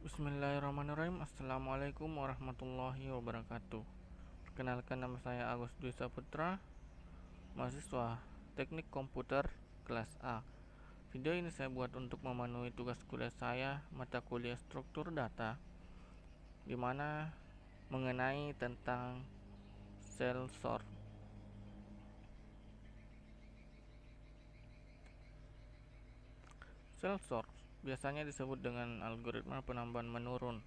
Bismillahirrahmanirrahim. Assalamualaikum warahmatullahi wabarakatuh. Perkenalkan, nama saya Agus Dwi Saputra, mahasiswa Teknik Komputer kelas A. Video ini saya buat untuk memenuhi tugas kuliah saya, mata kuliah struktur data, di mana mengenai tentang cell sort. Cell sort biasanya disebut dengan algoritma penambahan menurun,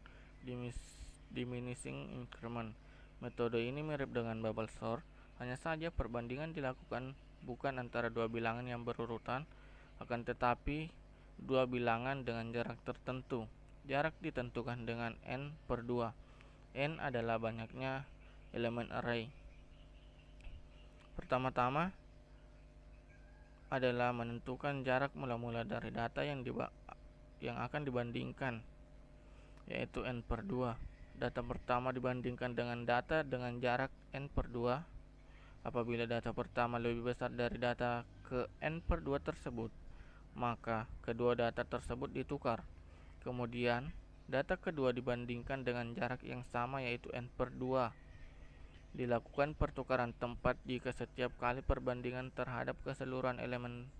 diminishing increment. Metode ini mirip dengan bubble sort, hanya saja perbandingan dilakukan bukan antara dua bilangan yang berurutan, akan tetapi dua bilangan dengan jarak tertentu. Jarak ditentukan dengan n/2. N adalah banyaknya elemen array. Pertama-tama adalah menentukan jarak mula-mula dari data yang akan dibandingkan, yaitu n/2. Data pertama dibandingkan dengan data dengan jarak n/2. Apabila data pertama lebih besar dari data ke n/2 tersebut, maka kedua data tersebut ditukar. Kemudian, data kedua dibandingkan dengan jarak yang sama, yaitu n/2. Dilakukan pertukaran tempat jika setiap kali perbandingan terhadap keseluruhan elemen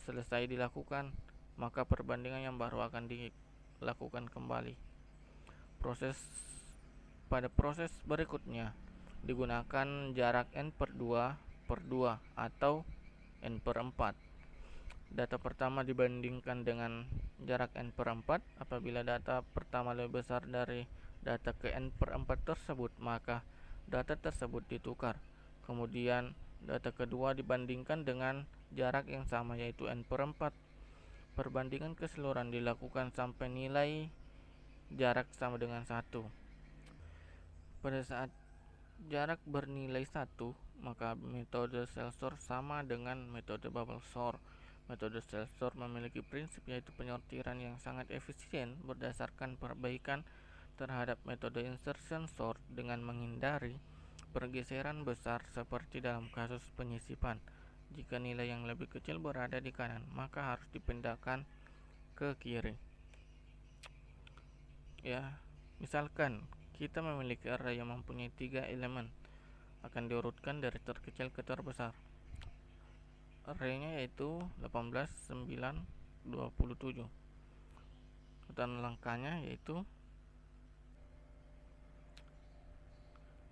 selesai dilakukan, maka perbandingan yang baru akan dilakukan kembali. Pada proses berikutnya digunakan jarak n/2 atau n/4. Data pertama dibandingkan dengan jarak n/4. Apabila data pertama lebih besar dari data ke n/4 tersebut, maka data tersebut ditukar. Kemudian data kedua dibandingkan dengan jarak yang sama, yaitu n/4. Perbandingan keseluruhan dilakukan sampai nilai jarak sama dengan 1. Pada saat jarak bernilai 1, maka metode cell sort sama dengan metode bubble sort. Metode cell sort memiliki prinsip, yaitu penyortiran yang sangat efisien berdasarkan perbaikan terhadap metode insertion sort dengan menghindari pergeseran besar seperti dalam kasus penyisipan. Jika nilai yang lebih kecil berada di kanan, maka harus dipindahkan ke kiri. Ya, misalkan kita memiliki array yang mempunyai 3 elemen, akan diurutkan dari terkecil ke terbesar. Arraynya yaitu 18, 9, 27. Dan langkahnya yaitu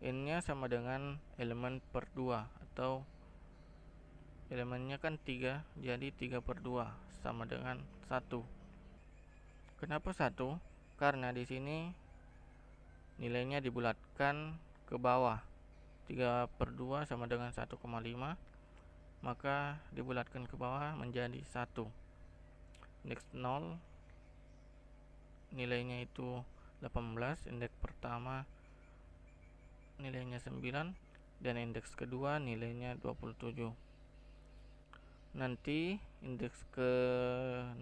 n-nya sama dengan elemen per 2, atau elemennya kan 3, jadi 3/2 sama dengan 1. Kenapa 1? Karena di sini nilainya dibulatkan ke bawah. 3/2 sama dengan 1,5, maka dibulatkan ke bawah menjadi 1. Indeks 0 nilainya itu 18, indeks pertama nilainya 9, dan indeks kedua nilainya 27. Nanti indeks ke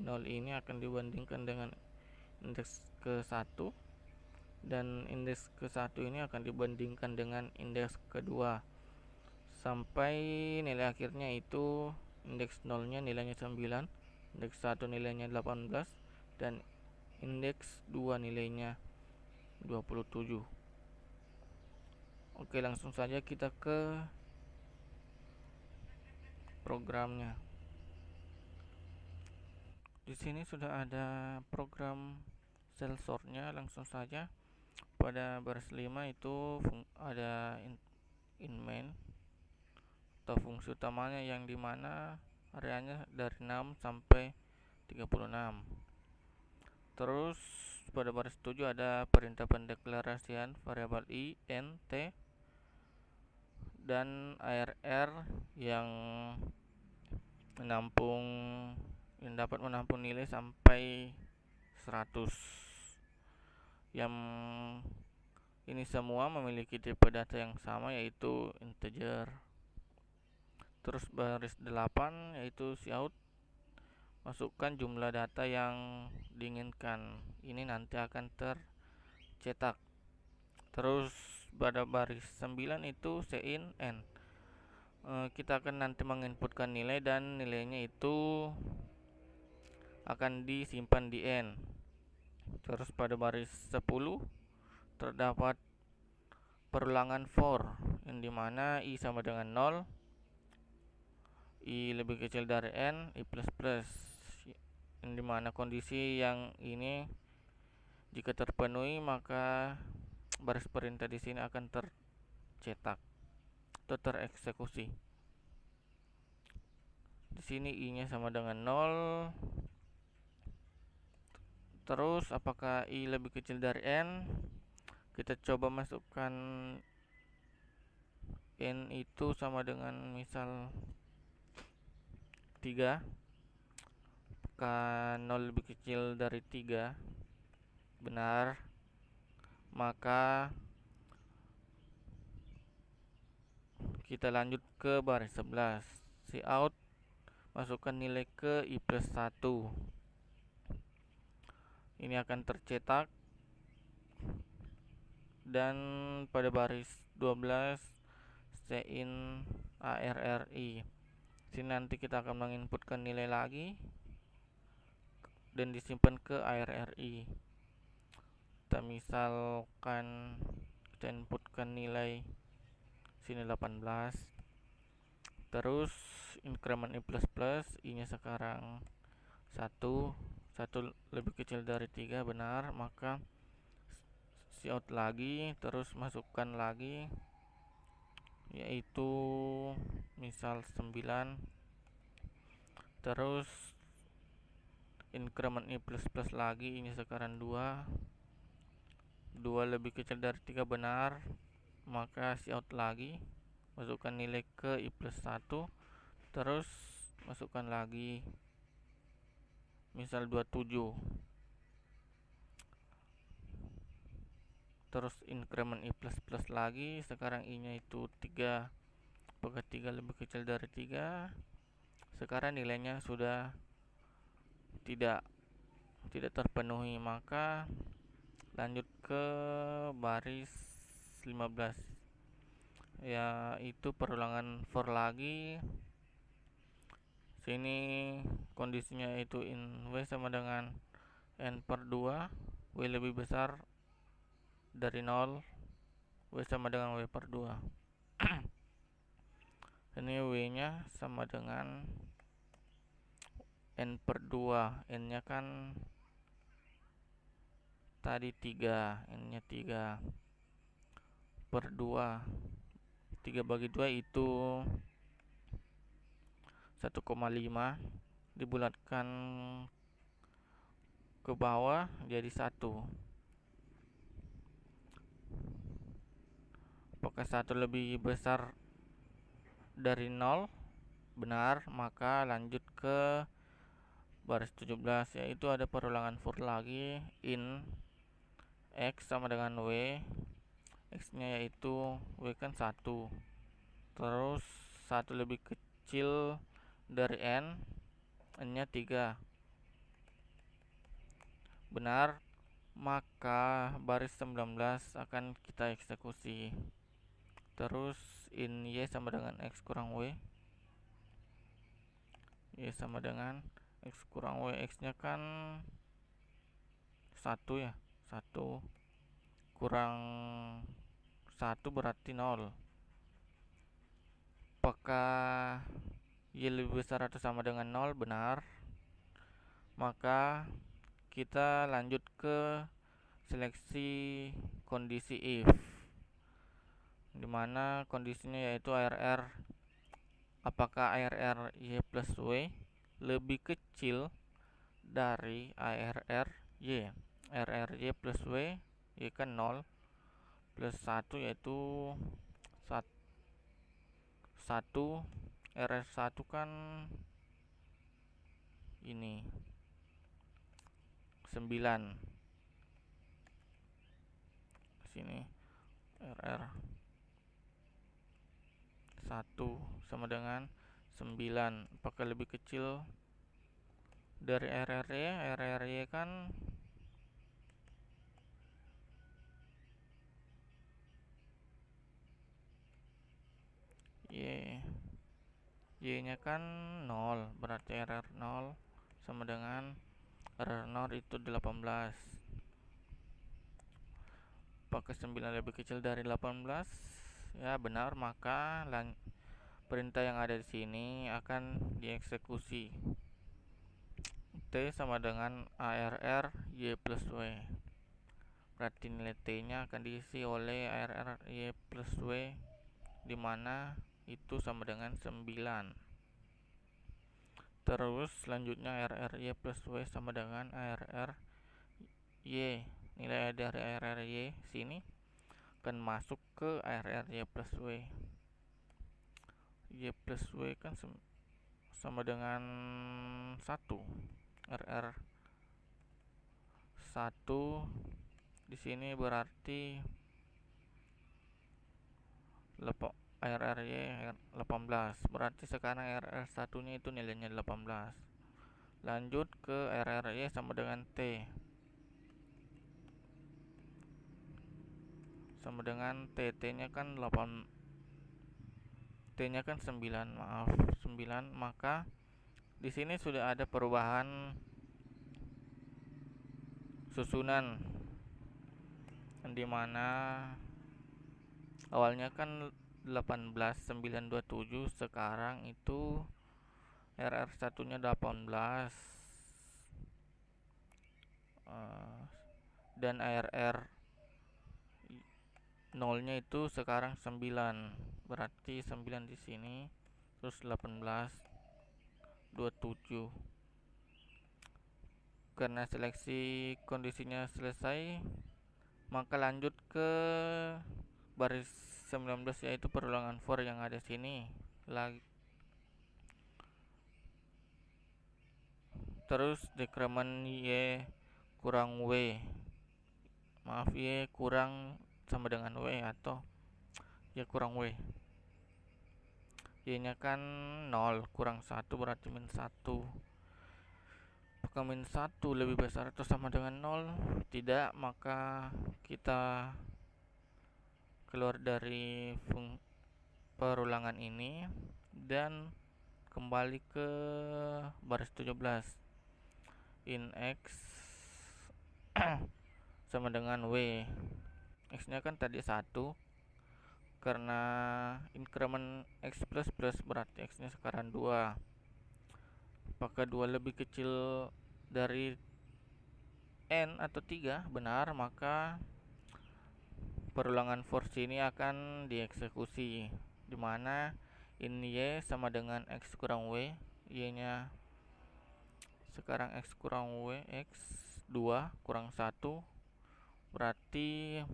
0 ini akan dibandingkan dengan indeks ke 1, dan indeks ke 1 ini akan dibandingkan dengan indeks kedua, sampai nilai akhirnya itu indeks 0 nya nilainya 9, indeks 1 nilainya 18, dan indeks 2 nilainya 27. Oke, langsung saja kita ke programnya. Di sini sudah ada program cell sortnya. Langsung saja pada baris 5 itu ada in main atau fungsi utamanya, yang dimana areanya dari 6 sampai 36. Terus pada baris 7 ada perintah pendeklarasian variabel i, n, t, dan arr yang dapat menampung nilai sampai 100. Yang ini semua memiliki tipe data yang sama, yaitu integer. Terus baris 8 yaitu cout, masukkan jumlah data yang diinginkan. Ini nanti akan tercetak. Terus pada baris 9 itu cin n. Kita akan nanti menginputkan nilai, dan nilainya itu akan disimpan di n. Terus pada baris 10 terdapat perulangan for, yang dimana I sama dengan 0, I lebih kecil dari N, I plus plus, yang dimana kondisi yang ini jika terpenuhi maka baris perintah di sini akan tercetak atau tereksekusi. Di sini I-nya sama dengan 0. Terus apakah I lebih kecil dari N? Kita coba masukkan N itu sama dengan misal 3. Apakah 0 lebih kecil dari 3? Benar. Maka kita lanjut ke baris 11. Cout, masukkan nilai ke I plus 1. Ini akan tercetak. Dan pada baris 12 Cin ARRI. Sini nanti kita akan menginputkan nilai lagi dan disimpan ke ARRI. Kita misalkan kita inputkan nilai sini 18. Terus increment I plus plus, I-nya sekarang 1 lebih kecil dari 3, benar. Maka cout lagi, terus masukkan lagi, yaitu misal 9. Terus increment I plus plus lagi, ini sekarang 2 lebih kecil dari 3, benar. Maka cout lagi, masukkan nilai ke I plus 1. Terus masukkan lagi misal 27. Terus increment I plus plus lagi, sekarang I nya itu 3. Apakah 3 lebih kecil dari 3? Sekarang nilainya sudah tidak terpenuhi, maka lanjut ke baris 15, yaitu perulangan for lagi. Sini kondisinya itu in W sama dengan N per 2, W lebih besar dari 0, W sama dengan W per 2. Ini W nya sama dengan N per 2, N nya kan tadi 3, N nya 3 per 2, 3 bagi 2 itu 1,5, dibulatkan ke bawah jadi 1. Apakah 1 lebih besar dari 0? Benar. Maka lanjut ke baris 17, yaitu ada perulangan for lagi. In X sama dengan W, X nya yaitu W kan 1. Terus 1 lebih kecil dari N, N nya 3, benar. Maka baris 19 akan kita eksekusi. Terus in Y sama dengan X kurang W, Y sama dengan X kurang W, X nya kan 1 ya, 1 kurang 1 berarti 0. Apakah Y lebih besar atau sama dengan 0? Benar. Maka kita lanjut ke seleksi kondisi if, dimana kondisinya yaitu ARR. Apakah ARR Y plus W lebih kecil dari ARR Y? ARR Y plus W, Y kan 0, plus 1 yaitu 1. RR1 kan ini 9. Sini RR1 sama dengan 9. Apakah lebih kecil dari RRY? RRY kan Y nya kan 0, berarti RR0 sama dengan RR0 itu 18. apakah 9 lebih kecil dari 18? Ya, benar, maka perintah yang ada di sini akan dieksekusi. T sama dengan ARR Y plus W. Berarti nilai T-nya akan diisi oleh ARR Y plus W, dimana itu sama dengan 9. Terus selanjutnya ARR Y plus W sama dengan ARR Y. Nilai dari ARR Y sini akan masuk ke ARR Y plus W. Y plus W kan sama dengan 1. RR 1 di sini berarti ARR-Y 18. Berarti sekarang ARR 1-nya itu nilainya 18. Lanjut ke ARR-Y sama dengan T. Sama dengan T-nya kan 8. T-nya kan 9, maaf, 9, maka di sini sudah ada perubahan susunan, dimana awalnya kan 18.927, sekarang itu RR 1 nya 18 dan ARR 0 nya itu sekarang 9, berarti 9 di sini, terus 18.27. Karena seleksi kondisinya selesai, maka lanjut ke baris 19, yaitu perulangan for yang ada sini lagi. Terus dekremen Y kurang W, maaf, Y kurang sama dengan W atau Y kurang W. Y nya kan 0 kurang 1 berarti min 1. Apakah min 1 lebih besar atau sama dengan 0? Tidak, maka kita keluar dari perulangan ini dan kembali ke baris 17. In X sama dengan W. X nya kan tadi 1, karena increment X plus plus berarti X nya sekarang 2. Apakah 2 lebih kecil dari N atau 3? Benar, maka perulangan for ini akan dieksekusi, dimana in Y sama dengan X kurang W. Y nya sekarang X kurang W, X 2 kurang 1, berarti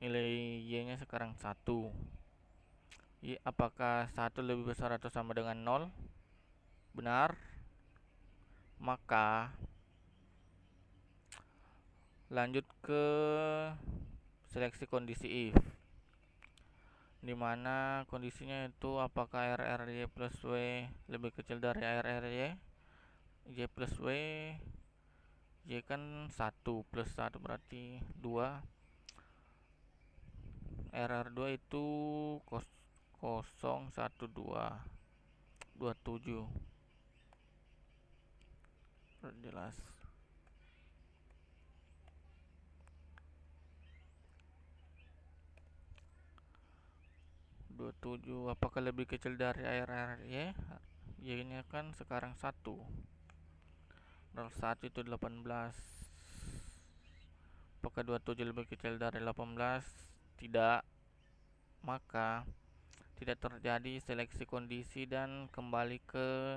nilai Y nya sekarang 1. Apakah 1 lebih besar atau sama dengan 0? Benar, maka lanjut ke seleksi kondisi if, dimana kondisinya itu apakah ARR Y plus W lebih kecil dari ARR Y plus W. Y kan 1 plus 1 berarti 2. ARR 2 itu 01227. Perjelas. 27 apakah lebih kecil dari ARR Y? Y nya kan sekarang 1. 01 itu 18. Apakah 27 lebih kecil dari 18? Tidak, maka tidak terjadi seleksi kondisi dan kembali ke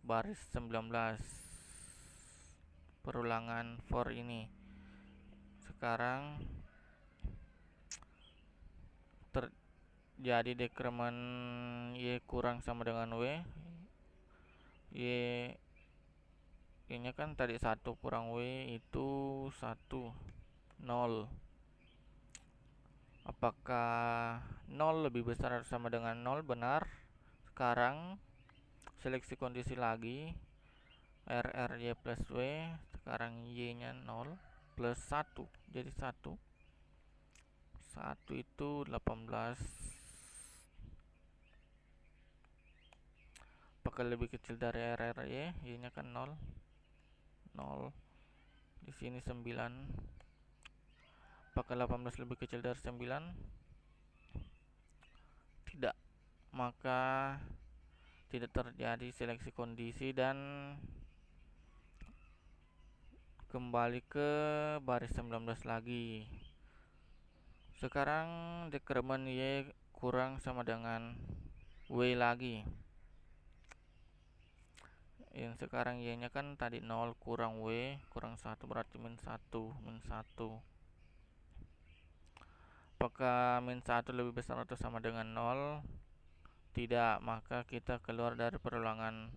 baris 19 perulangan for ini. Sekarang terjadi dekremen Y kurang sama dengan W. Y nya kan tadi 1 kurang W itu 1, 0. Apakah 0 lebih besar atau sama dengan 0? Benar. Sekarang seleksi kondisi lagi, RR Y plus W, sekarang Y nya 0 plus 1, jadi 1 itu 18. Apakah lebih kecil dari RR Y nya kan 0. Di sini 9. Apakah 18 lebih kecil dari 9? Tidak. Maka tidak terjadi seleksi kondisi dan kembali ke baris 19 lagi. Sekarang dekremen Y kurang sama dengan W lagi. Yang sekarang Y nya kan tadi 0 kurang W kurang 1 berarti min 1. Apakah min 1 lebih besar atau sama dengan 0? Tidak, maka kita keluar dari perulangan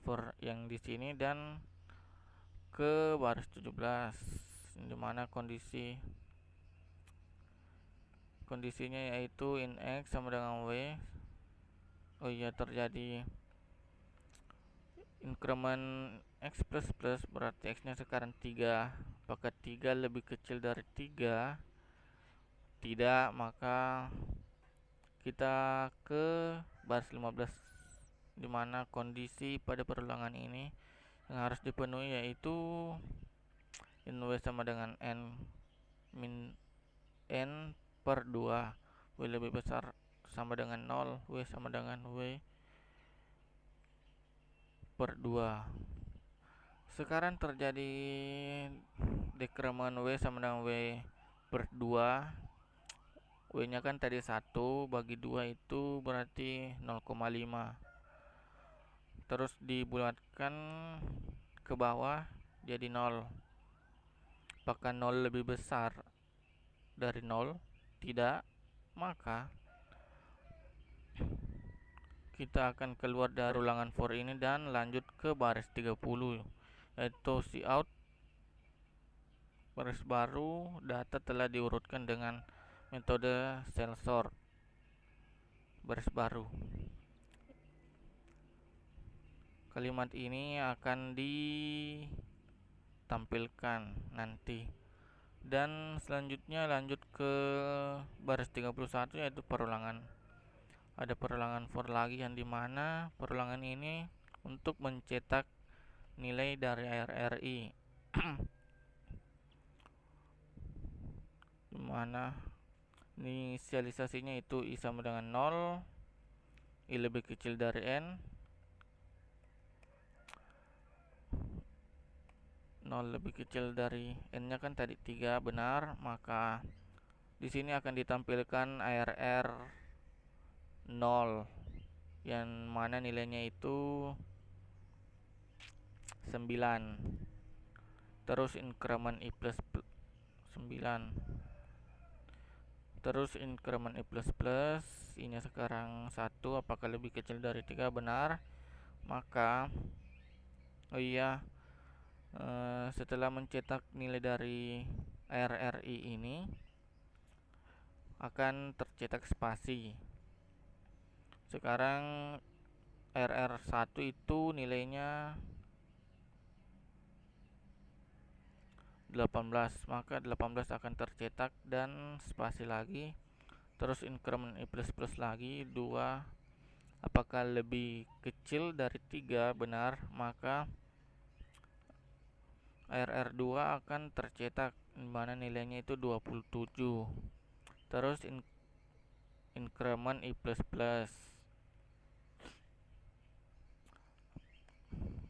for yang di sini dan ke baris 17 dimana kondisinya yaitu in X sama dengan W. Oh iya, terjadi increment X plus plus, berarti X nya sekarang 3. Apakah 3 lebih kecil dari 3? Tidak, maka kita ke baris 15 dimana kondisi pada perulangan ini yang harus dipenuhi yaitu in W sama dengan N min N per 2. W lebih besar sama dengan 0, W sama dengan W per 2. Sekarang terjadi dekremen W sama dengan W per 2. W nya kan tadi 1 bagi 2 itu berarti 0,5. Terus dibulatkan ke bawah jadi 0. Apakah 0 lebih besar dari 0? Tidak. Maka kita akan keluar dari ulangan for ini dan lanjut ke baris 30, yaitu cout baris baru. Data telah diurutkan dengan metode cell sort baris baru. Kalimat ini akan ditampilkan nanti. Dan selanjutnya lanjut ke baris 31 yaitu perulangan. Ada perulangan for lagi yang dimana perulangan ini untuk mencetak nilai dari RRI dimana inisialisasinya itu I sama dengan 0, I lebih kecil dari N, 0 lebih kecil dari N nya kan tadi 3, benar. Maka di sini akan ditampilkan ARR 0 yang mana nilainya itu 9. Terus increment I plus 9. Terus increment I plus plus, ini sekarang 1, apakah lebih kecil dari 3? Benar. Maka oh iya, setelah mencetak nilai dari RRI ini akan tercetak spasi. Sekarang RR1 itu nilainya 18, maka 18 akan tercetak dan spasi lagi. Terus increment I plus plus lagi 2, apakah lebih kecil dari 3? Benar. Maka RR2 akan tercetak dimana nilainya itu 27. Terus increment I plus plus,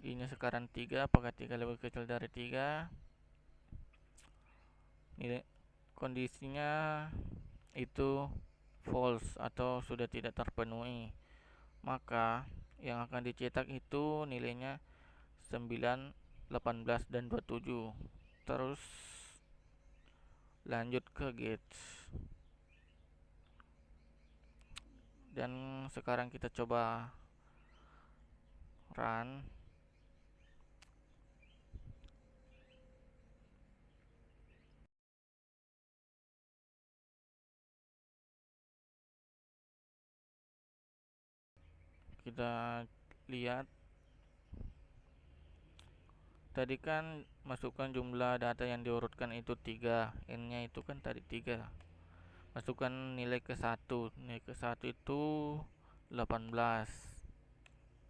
ini sekarang 3, apakah 3 lebih kecil dari 3? Nilai kondisinya itu false atau sudah tidak terpenuhi, maka yang akan dicetak itu nilainya 9, 18 dan 27. Terus lanjut ke gauge. Dan sekarang kita coba run. Kita lihat tadi kan masukkan jumlah data yang diurutkan itu 3, N nya itu kan tadi 3. Masukkan nilai ke 1, nilai ke 1 itu 18.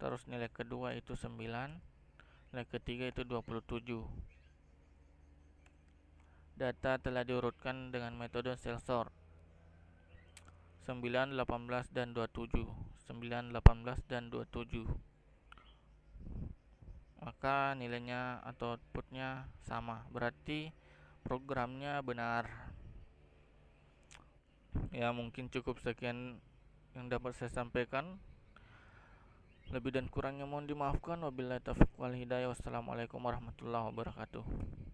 Terus nilai kedua itu 9, nilai ketiga itu 27. Data telah diurutkan dengan metode cell sort 9, 18, dan 27. 9, 18, dan 27. Maka nilainya atau outputnya sama. Berarti programnya benar. Ya, mungkin cukup sekian yang dapat saya sampaikan. Lebih dan kurangnya mohon dimaafkan. Wabillahi taufiq wal hidayah. Wassalamualaikum warahmatullahi wabarakatuh.